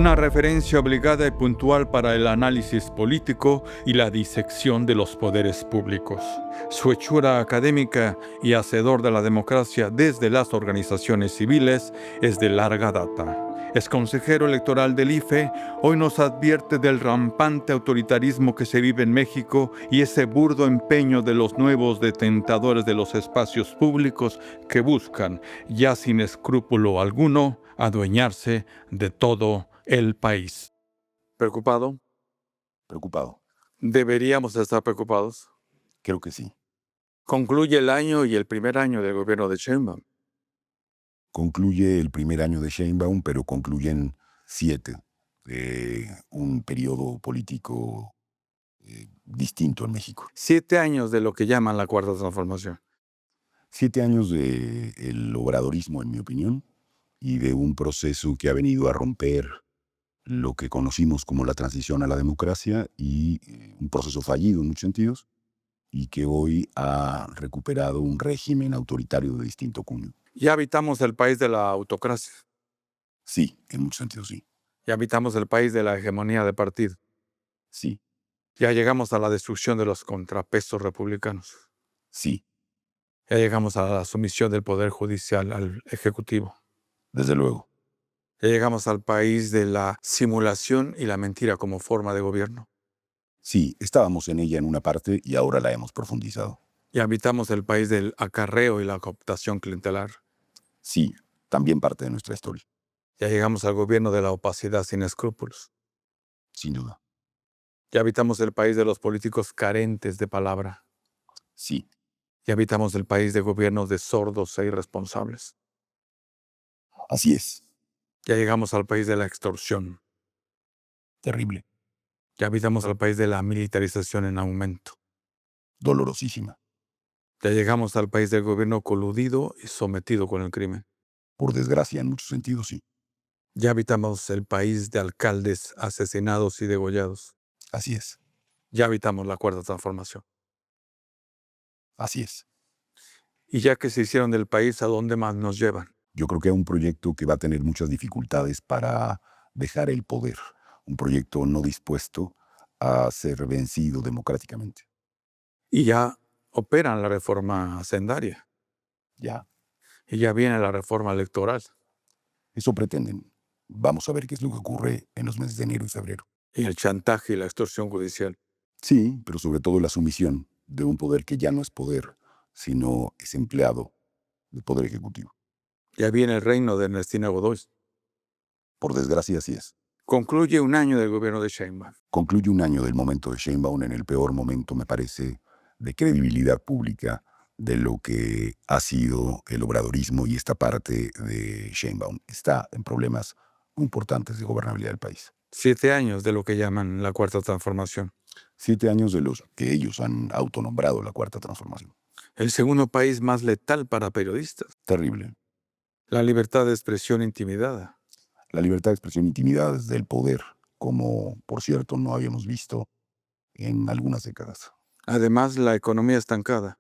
una referencia obligada y puntual para el análisis político y la disección de los poderes públicos. Su hechura académica y hacedor de la democracia desde las organizaciones civiles es de larga data. Es consejero electoral del IFE, hoy nos advierte del rampante autoritarismo que se vive en México y ese burdo empeño de los nuevos detentadores de los espacios públicos que buscan, ya sin escrúpulo alguno, adueñarse de todo el país. ¿Preocupado? Preocupado. ¿Deberíamos estar preocupados? Creo que sí. Concluye el año y el primer año del gobierno de Sheinbaum. Concluye el primer año de Sheinbaum, pero concluyen 7 de un periodo político distinto en México. 7 años de lo que llaman la Cuarta Transformación. 7 años del obradorismo, en mi opinión, y de un proceso que ha venido a romper lo que conocimos como la transición a la democracia y un proceso fallido en muchos sentidos, y que hoy ha recuperado un régimen autoritario de distinto cuño. Ya habitamos el país de la autocracia. Sí, en muchos sentidos sí. Ya habitamos el país de la hegemonía de partido. Sí, Ya llegamos a la destrucción de los contrapesos republicanos. sí, Ya llegamos a la sumisión del Poder Judicial al Ejecutivo. desde luego. Ya llegamos al país de la simulación y la mentira como forma de gobierno. Sí, estábamos en ella en una parte y ahora la hemos profundizado. Ya habitamos el país del acarreo y la cooptación clientelar. Sí, también parte de nuestra historia, Ya llegamos al gobierno de la opacidad sin escrúpulos. sin duda. Ya habitamos el país de los políticos carentes de palabra. Sí, Ya habitamos el país de gobiernos de sordos e irresponsables. así es. Ya llegamos al país de la extorsión. Terrible, Ya habitamos al país de la militarización en aumento. dolorosísima. Ya llegamos al país del gobierno coludido y sometido con el crimen. Por desgracia, en muchos sentidos sí. Ya habitamos el país de alcaldes asesinados y degollados. Así es, Ya habitamos la Cuarta Transformación. así es. Y ya que se hicieron del país, ¿a dónde más nos llevan? Yo creo que es un proyecto que va a tener muchas dificultades para dejar el poder. Un proyecto no dispuesto a ser vencido democráticamente. Y ya operan la reforma hacendaria. Ya, Y ya viene la reforma electoral. eso pretenden. Vamos a ver qué es lo que ocurre en los meses de enero y febrero. Y el chantaje y la extorsión judicial. Sí, pero sobre todo la sumisión de un poder que ya no es poder, sino es empleado del Poder Ejecutivo. Ya viene el reino de Ernestina Godoy. Por desgracia, así es. Concluye un año del gobierno de Sheinbaum. Concluye un año del momento de Sheinbaum en el peor momento, me parece, de credibilidad pública de lo que ha sido el obradorismo y esta parte de Sheinbaum. Está en problemas muy importantes de gobernabilidad del país. 7 años de lo que llaman la Cuarta Transformación. 7 años de los que ellos han autonombrado la Cuarta Transformación. El segundo país más letal para periodistas. Terrible. La libertad de expresión intimidada. La libertad de expresión e intimidad del poder, como por cierto no habíamos visto en algunas décadas. Además, la economía estancada.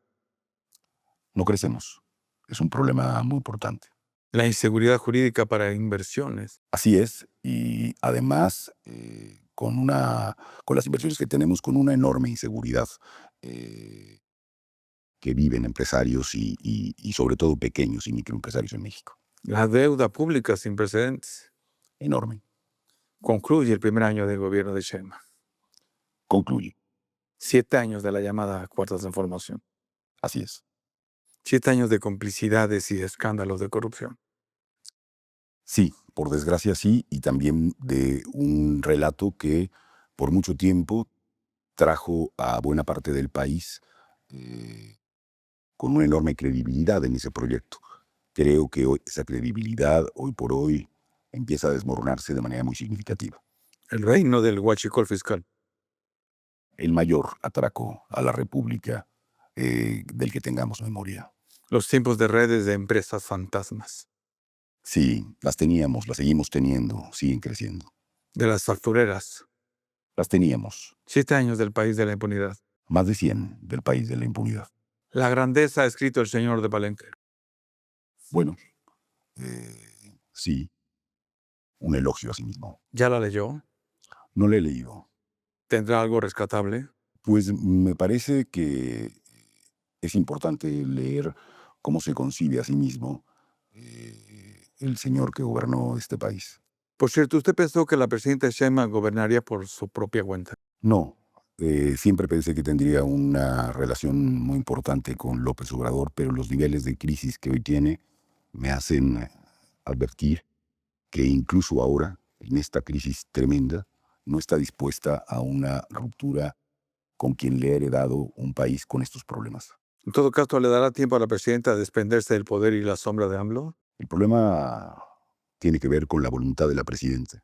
No crecemos. Es un problema muy importante. La inseguridad jurídica para inversiones. Así es. Y además, con las inversiones que tenemos, con una enorme inseguridad eh, que viven empresarios y sobre todo pequeños y microempresarios en México. La deuda pública sin precedentes. Enorme. Concluye el primer año del gobierno de Sheinbaum. Concluye. 7 años de la llamada Cuarta Transformación. Así es. 7 años de complicidades y de escándalos de corrupción. Sí, por desgracia sí, y también de un relato que por mucho tiempo trajo a buena parte del país con una enorme credibilidad en ese proyecto. Creo que hoy esa credibilidad, hoy por hoy, empieza a desmoronarse de manera muy significativa. El reino del huachicol fiscal. El mayor atraco a la República del que tengamos memoria. Los tiempos de redes de empresas fantasmas. Sí, las teníamos, las seguimos teniendo, siguen creciendo. De las factureras. Las teníamos. 7 años del país de la impunidad. Más de 100 del país de la impunidad. La grandeza ha escrito el señor de Palenque. Bueno, sí, un elogio a sí mismo. ¿Ya la leyó? No le he leído. ¿Tendrá algo rescatable? Pues me parece que es importante leer cómo se concibe a sí mismo el señor que gobernó este país. Por cierto, ¿usted pensó que la presidenta Sheinbaum gobernaría por su propia cuenta? No, siempre pensé que tendría una relación muy importante con López Obrador, pero los niveles de crisis que hoy tiene me hacen advertir que incluso ahora, en esta crisis tremenda, no está dispuesta a una ruptura con quien le ha heredado un país con estos problemas. En todo caso, ¿le dará tiempo a la presidenta a desprenderse del poder y la sombra de AMLO? El problema tiene que ver con la voluntad de la presidenta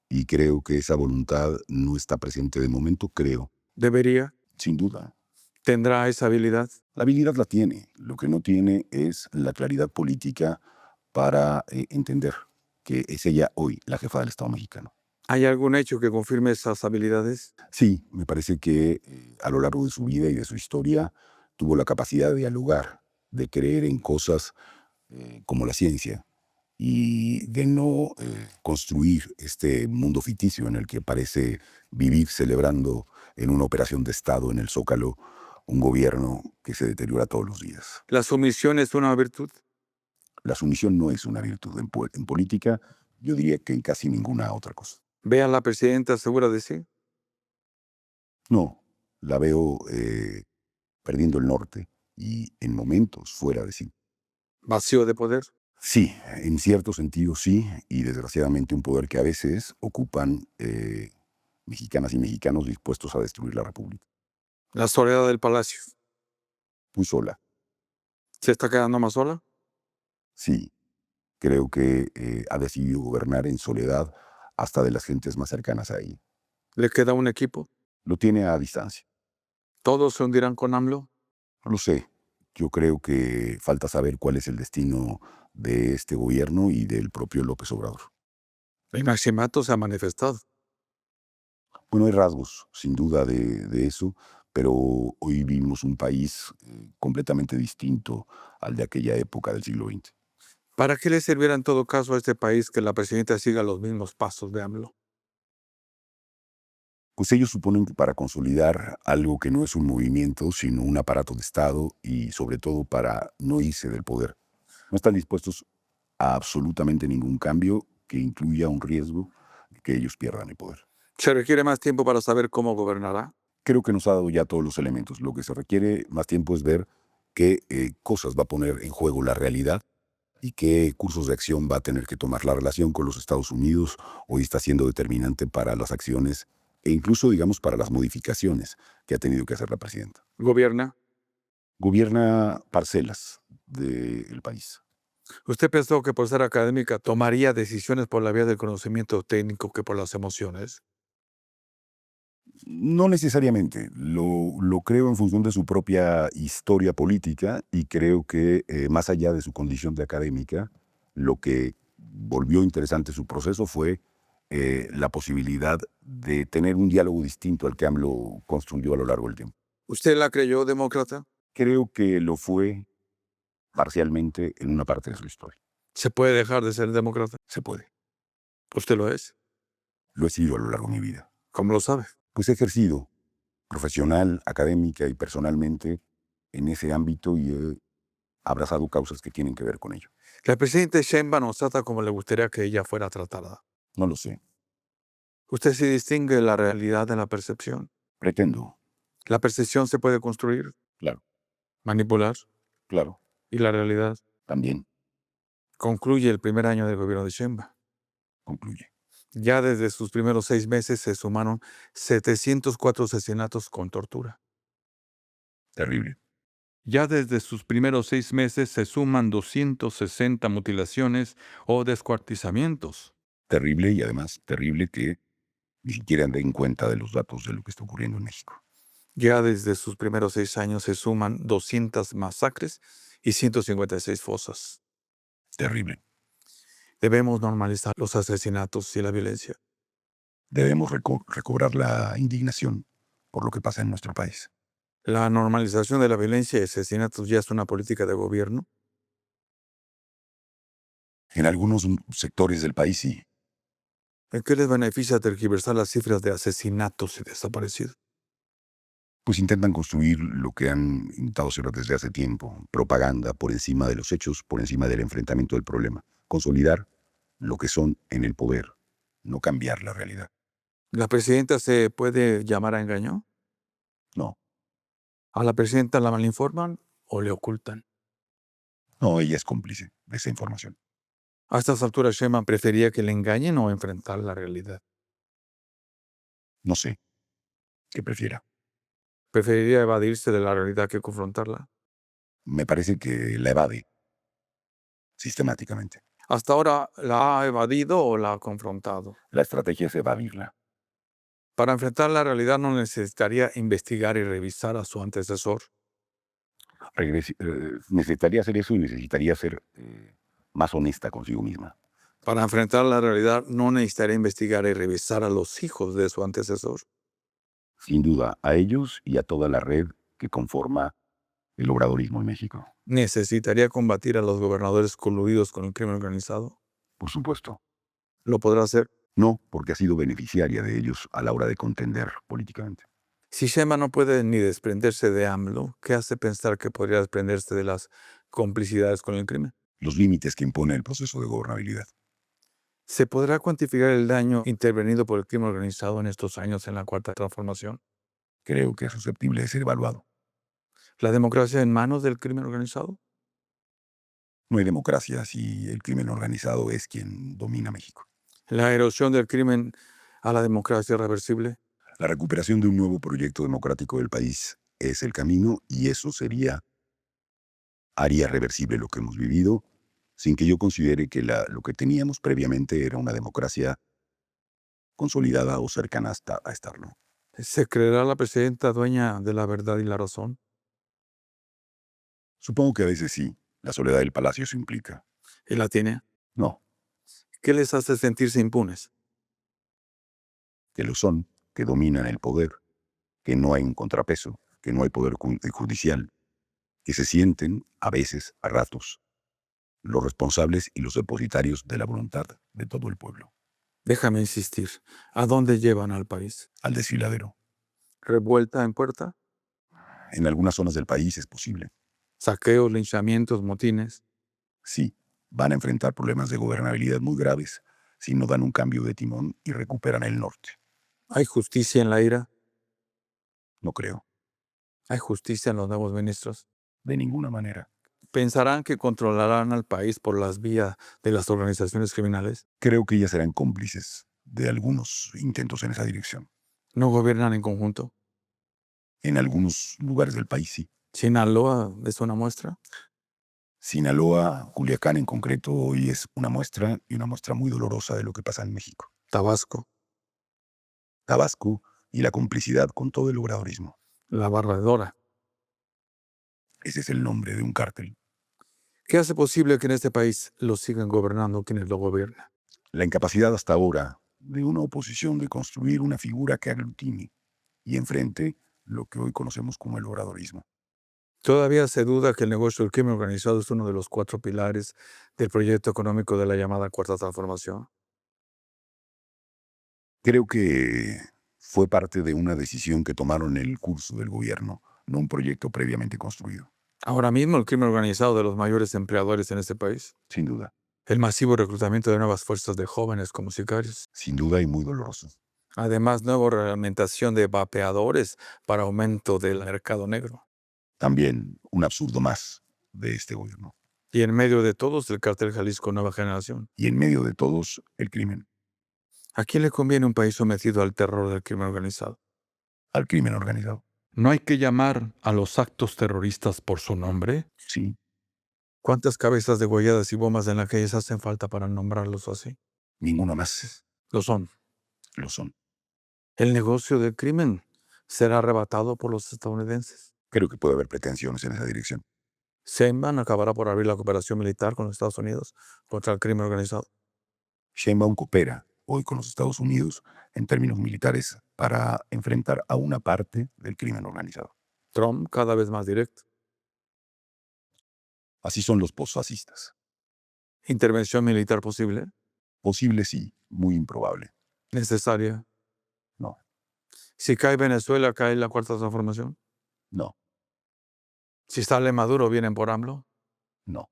y creo que esa voluntad no está presente de momento, creo, ¿Debería? sin duda. ¿Tendrá esa habilidad? La habilidad la tiene, lo que no tiene es la claridad política para entender que es ella hoy la jefa del Estado mexicano. ¿Hay algún hecho que confirme esas habilidades? Sí, me parece que a lo largo de su vida y de su historia tuvo la capacidad de dialogar, de creer en cosas como la ciencia y de no construir este mundo ficticio en el que parece vivir celebrando en una operación de Estado en el Zócalo un gobierno que se deteriora todos los días. ¿La sumisión es una virtud? La sumisión no es una virtud en política, yo diría que en casi ninguna otra cosa. ¿Ve a la presidenta segura de sí? No, la veo perdiendo el norte y en momentos fuera de sí. ¿Vacío de poder? Sí, en cierto sentido sí, y desgraciadamente un poder que a veces ocupan mexicanas y mexicanos dispuestos a destruir la República. ¿La soledad del palacio? Muy sola, ¿Se está quedando más sola? sí, creo que ha decidido gobernar en soledad hasta de las gentes más cercanas a ella. ¿Le queda un equipo? Lo tiene a distancia. ¿Todos se hundirán con AMLO? No lo sé. Yo creo que falta saber cuál es el destino de este gobierno y del propio López Obrador. El Maximato se ha manifestado. Bueno, hay rasgos, sin duda, de eso, pero hoy vivimos un país completamente distinto al de aquella época del siglo XX. ¿Para qué le servirá en todo caso a este país que la presidenta siga los mismos pasos de AMLO? Pues ellos suponen que para consolidar algo que no es un movimiento, sino un aparato de Estado y sobre todo para no irse del poder. No están dispuestos a absolutamente ningún cambio que incluya un riesgo de que ellos pierdan el poder. ¿Se requiere más tiempo para saber cómo gobernará? Creo que nos ha dado ya todos los elementos. Lo que se requiere más tiempo es ver qué cosas va a poner en juego la realidad y qué cursos de acción va a tener que tomar la relación con los Estados Unidos. Hoy está siendo determinante para las acciones e incluso, digamos, para las modificaciones que ha tenido que hacer la presidenta. ¿Gobierna? Gobierna parcelas del país. ¿Usted pensó que por ser académica tomaría decisiones por la vía del conocimiento técnico que por las emociones? No necesariamente, lo creo en función de su propia historia política y creo que más allá de su condición de académica, lo que volvió interesante su proceso fue la posibilidad de tener un diálogo distinto al que AMLO construyó a lo largo del tiempo. ¿Usted la creyó demócrata? Creo que lo fue parcialmente en una parte de su historia. ¿Se puede dejar de ser demócrata? Se puede. ¿Usted lo es? Lo he sido a lo largo de mi vida. ¿Cómo lo sabe? Pues he ejercido profesional, académica y personalmente en ese ámbito y he abrazado causas que tienen que ver con ello. La presidenta Sheinbaum nos trata como le gustaría que ella fuera tratada. No lo sé. ¿Usted sí distingue la realidad de la percepción? Pretendo. ¿La percepción se puede construir, Claro, manipular? claro. ¿Y la realidad? También Concluye el primer año del gobierno de Sheinbaum. concluye. Ya desde sus primeros 6 meses se sumaron 704 asesinatos con tortura. Terrible. Ya desde sus primeros 6 meses se suman 260 mutilaciones o descuartizamientos. Terrible y además terrible que ni siquiera den cuenta de los datos de lo que está ocurriendo en México. Ya desde sus primeros 6 años se suman 200 masacres y 156 fosas. Terrible. Debemos normalizar los asesinatos y la violencia. Debemos recobrar la indignación por lo que pasa en nuestro país. La normalización de la violencia y asesinatos ya es una política de gobierno. En algunos sectores del país sí. ¿En qué les beneficia tergiversar las cifras de asesinatos y desaparecidos? Pues intentan construir lo que han intentado hacer desde hace tiempo, propaganda por encima de los hechos, por encima del enfrentamiento del problema, consolidar lo que son en el poder, no cambiar la realidad. ¿La presidenta se puede llamar a engaño? No, ¿A la presidenta la malinforman o le ocultan? no, ella es cómplice de esa información. A estas alturas, Sheinbaum prefería que le engañen o enfrentar la realidad. No sé, qué prefiera. Preferiría evadirse de la realidad que confrontarla. Me parece que la evade sistemáticamente. Hasta ahora, ¿la ha evadido o la ha confrontado? La estrategia es evadirla. Para enfrentar la realidad no necesitaría investigar y revisar a su antecesor. Necesitaría hacer eso y necesitaría ser más honesta consigo misma. Para enfrentar la realidad no necesitaría investigar y revisar a los hijos de su antecesor. Sin duda, a ellos y a toda la red que conforma el obradorismo en México. ¿Necesitaría combatir a los gobernadores coludidos con el crimen organizado? Por supuesto. ¿Lo podrá hacer? No, porque ha sido beneficiaria de ellos a la hora de contender políticamente. Si Sheinbaum no puede ni desprenderse de AMLO, ¿qué hace pensar que podría desprenderse de las complicidades con el crimen? Los límites que impone el proceso de gobernabilidad. ¿Se podrá cuantificar el daño intervenido por el crimen organizado en estos años en la Cuarta Transformación? Creo que es susceptible de ser evaluado. ¿La democracia en manos del crimen organizado? No hay democracia si el crimen organizado es quien domina México. ¿La erosión del crimen a la democracia es reversible? La recuperación de un nuevo proyecto democrático del país es el camino y eso haría reversible lo que hemos vivido sin que yo considere que lo que teníamos previamente era una democracia consolidada o cercana hasta a estarlo. ¿Se creerá la presidenta dueña de la verdad y la razón? Supongo que a veces sí, la soledad del palacio se implica. ¿Y la tiene? No, ¿Qué les hace sentirse impunes? que lo son, que dominan el poder, que no hay un contrapeso, que no hay poder judicial, que se sienten, a veces, a ratos, los responsables y los depositarios de la voluntad de todo el pueblo. Déjame insistir. ¿A dónde llevan al país? Al desfiladero. ¿Revuelta en puerta? En algunas zonas del país es posible. ¿Saqueos, linchamientos, motines? Sí, van a enfrentar problemas de gobernabilidad muy graves si no dan un cambio de timón y recuperan el norte. ¿Hay justicia en la ira? No creo. ¿Hay justicia en los nuevos ministros? De ninguna manera. ¿Pensarán que controlarán al país por las vías de las organizaciones criminales? Creo que ellas serán cómplices de algunos intentos en esa dirección. ¿No gobiernan en conjunto? En algunos lugares del país sí. ¿Sinaloa es una muestra? Sinaloa, Culiacán en concreto, hoy es una muestra y una muestra muy dolorosa de lo que pasa en México. ¿Tabasco? Tabasco y la complicidad con todo el obradorismo. ¿La Barredora? Ese es el nombre de un cártel. ¿Qué hace posible que en este país lo sigan gobernando quienes lo gobiernan? La incapacidad hasta ahora de una oposición de construir una figura que aglutine y enfrente lo que hoy conocemos como el obradorismo. Todavía se duda que el negocio del crimen organizado es uno de los 4 pilares del proyecto económico de la llamada Cuarta Transformación. Creo que fue parte de una decisión que tomaron en el curso del gobierno, no un proyecto previamente construido, Ahora mismo el crimen organizado de los mayores empleadores en este país. sin duda, El masivo reclutamiento de nuevas fuerzas de jóvenes como sicarios. sin duda y muy doloroso. Además, nueva reglamentación de vapeadores para aumento del mercado negro. También un absurdo más de este gobierno. Y en medio de todos, el cártel Jalisco Nueva Generación. Y en medio de todos, el crimen. ¿A quién le conviene un país sometido al terror del crimen organizado? Al crimen organizado. ¿No hay que llamar a los actos terroristas por su nombre? Sí, ¿Cuántas cabezas degolladas y bombas en las calles hacen falta para nombrarlos así? ninguno más Lo son. lo son. ¿El negocio del crimen será arrebatado por los estadounidenses? Creo que puede haber pretensiones en esa dirección. Sheinbaum acabará por abrir la cooperación militar con los Estados Unidos contra el crimen organizado. Sheinbaum coopera hoy con los Estados Unidos en términos militares para enfrentar a una parte del crimen organizado. Trump cada vez más directo. Así son los posfascistas. ¿Intervención militar posible? Posible sí, muy improbable. necesaria. No, Si cae Venezuela, cae la cuarta transformación. no, Si sale Maduro, vienen por AMLO. no.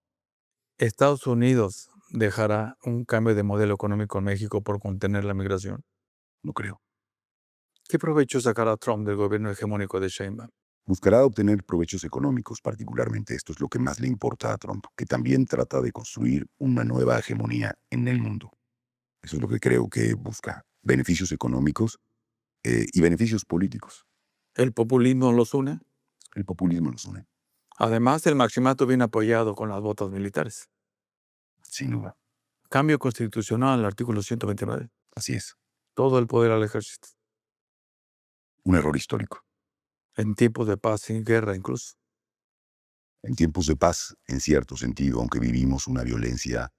Estados Unidos dejará un cambio de modelo económico en México por contener la migración. No creo. ¿Qué provecho sacará Trump del gobierno hegemónico de Sheinbaum? Buscará obtener provechos económicos, particularmente. Esto es lo que más le importa a Trump, que también trata de construir una nueva hegemonía en el mundo. Eso es lo que creo que busca. Beneficios económicos y beneficios políticos. ¿El populismo los une? El populismo los une, Además, el maximato viene apoyado con las botas militares. sin duda. Cambio constitucional al artículo 129. Así es. Todo el poder al ejército. Un error histórico. En tiempos de paz y guerra incluso. En tiempos de paz, en cierto sentido, aunque vivimos una violencia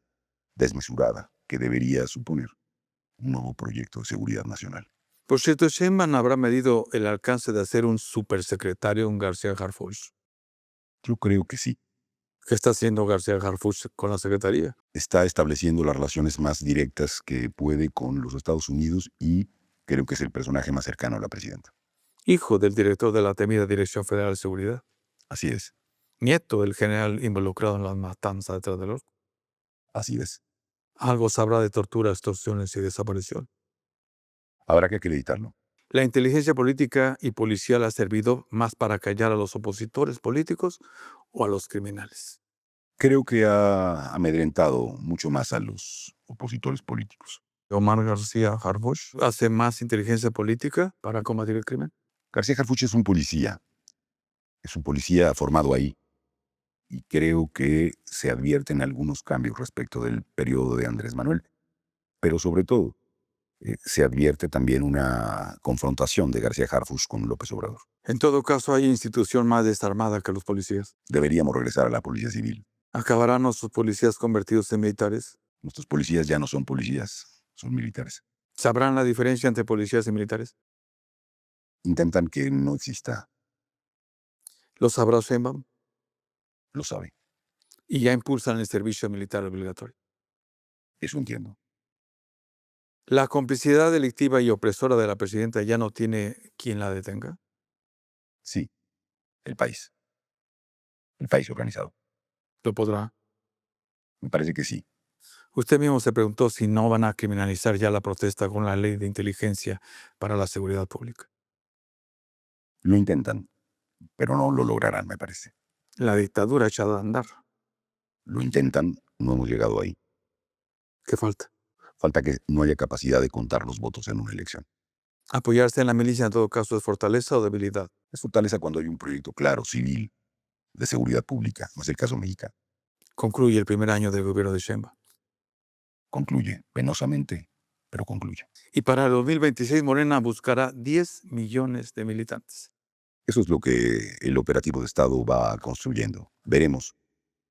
desmesurada que debería suponer un nuevo proyecto de seguridad nacional. Por cierto, Sheinbaum habrá medido el alcance de hacer un supersecretario en García Harfuch. Yo creo que sí. ¿Qué está haciendo García Harfuch con la secretaría? Está estableciendo las relaciones más directas que puede con los Estados Unidos y creo que es el personaje más cercano a la presidenta. Hijo del director de la temida Dirección Federal de Seguridad. Así es. Nieto del general involucrado en las matanzas de Tlatelolco. Así es. Algo sabrá de tortura, extorsiones y desaparición. Habrá que acreditarlo. La inteligencia política y policial ha servido más para callar a los opositores políticos o a los criminales. Creo que ha amedrentado mucho más a los opositores políticos. Omar García Harfuch hace más inteligencia política para combatir el crimen. García Harfuch es un policía. Es un policía formado ahí. Y creo que se advierten algunos cambios respecto del periodo de Andrés Manuel. Pero sobre todo, se advierte también una confrontación de García Harfuch con López Obrador. En todo caso, hay institución más desarmada que los policías. Deberíamos regresar a la policía civil. ¿Acabarán nuestros policías convertidos en militares? Nuestros policías ya no son policías, son militares. ¿Sabrán la diferencia entre policías y militares? Intentan que no exista, ¿Lo sabrá Sheinbaum? lo sabe. Y ya impulsan el servicio militar obligatorio. Eso entiendo. ¿La complicidad delictiva y opresora de la presidenta ya no tiene quien la detenga? Sí, el país. El país organizado. ¿Lo podrá? Me parece que sí. Usted mismo se preguntó si no van a criminalizar ya la protesta con la ley de inteligencia para la seguridad pública. Lo intentan, pero no lo lograrán, me parece. La dictadura echada a andar. Lo intentan, no hemos llegado ahí. ¿Qué falta? Falta que no haya capacidad de contar los votos en una elección. Apoyarse en la milicia en todo caso es fortaleza o debilidad. Es fortaleza cuando hay un proyecto claro, civil, de seguridad pública. No es el caso mexicano. Concluye el primer año del gobierno de Sheinbaum. Concluye, penosamente, pero concluye. Y para el 2026 Morena buscará 10 millones de militantes. Eso es lo que el operativo de Estado va construyendo. Veremos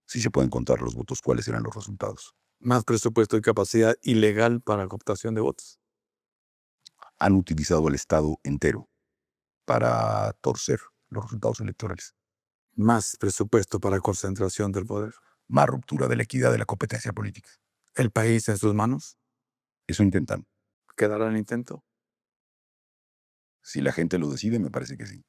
si se pueden contar los votos, cuáles serán los resultados. Más presupuesto y capacidad ilegal para cooptación de votos. Han utilizado al Estado entero para torcer los resultados electorales. Más presupuesto para concentración del poder. Más ruptura de la equidad de la competencia política. ¿El país en sus manos? Eso intentan. ¿Quedará el intento? Si la gente lo decide, me parece que sí.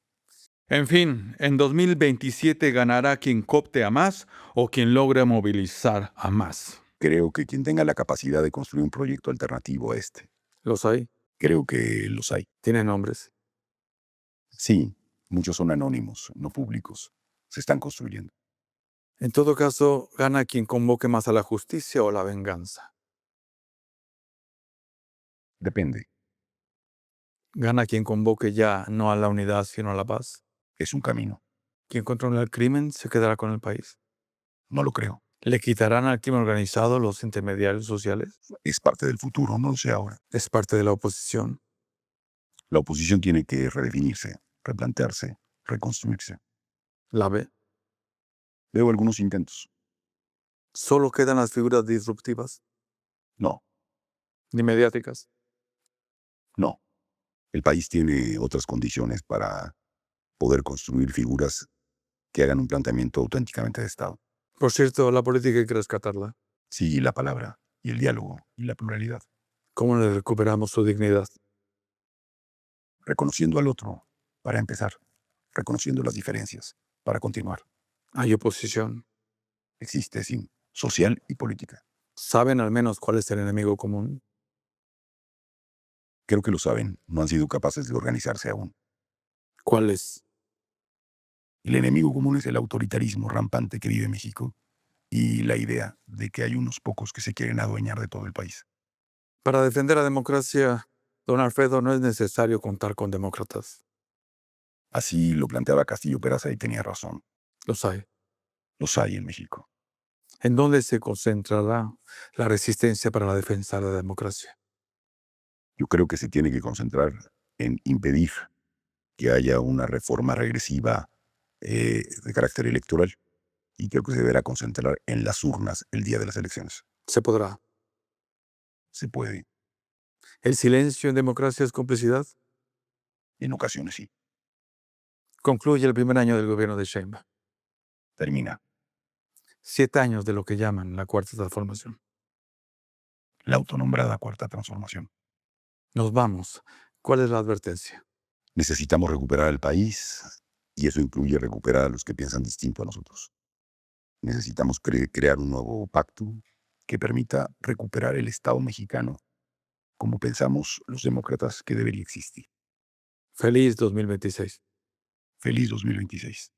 En fin, en 2027 ganará quien coopte a más o quien logre movilizar a más. Creo que quien tenga la capacidad de construir un proyecto alternativo a este. ¿Los hay? Creo que los hay. ¿Tienen nombres? Sí, muchos son anónimos, no públicos. Se están construyendo. En todo caso, gana quien convoque más a la justicia o la venganza. Depende. Gana quien convoque ya no a la unidad sino a la paz. Es un camino. Quien controla el crimen se quedará con el país. No lo creo. ¿Le quitarán al crimen organizado los intermediarios sociales? Es parte del futuro, no lo sé ahora. Es parte de la oposición. La oposición tiene que redefinirse, replantearse, reconstruirse. ¿La ve? Veo algunos intentos. ¿Solo quedan las figuras disruptivas, No, ni mediáticas? no. El país tiene otras condiciones para poder construir figuras que hagan un planteamiento auténticamente de Estado. Por cierto, la política hay que rescatarla. Sí, la palabra, y el diálogo, y la pluralidad. ¿Cómo le recuperamos su dignidad? Reconociendo al otro, para empezar. Reconociendo las diferencias, para continuar. Hay oposición. Existe, sí, social y política. ¿Saben al menos cuál es el enemigo común? Creo que lo saben, no han sido capaces de organizarse aún. ¿Cuál es? El enemigo común es el autoritarismo rampante que vive México y la idea de que hay unos pocos que se quieren adueñar de todo el país. Para defender la democracia, don Alfredo, no es necesario contar con demócratas. Así lo planteaba Castillo Peraza y tenía razón. Los hay. Los hay en México. ¿En dónde se concentrará la resistencia para la defensa de la democracia? Yo creo que se tiene que concentrar en impedir que haya una reforma regresiva de carácter electoral y creo que se deberá concentrar en las urnas el día de las elecciones. Se podrá. Se puede, ¿El silencio en democracia es complicidad? en ocasiones sí. Concluye el primer año del gobierno de Sheinbaum. Termina. 7 años de lo que llaman la cuarta transformación. La autonombrada Cuarta Transformación. Nos vamos. ¿Cuál es la advertencia? Necesitamos recuperar el país y eso incluye recuperar a los que piensan distinto a nosotros. Necesitamos crear un nuevo pacto que permita recuperar el Estado mexicano como pensamos los demócratas que debería existir. Feliz 2026. Feliz 2026.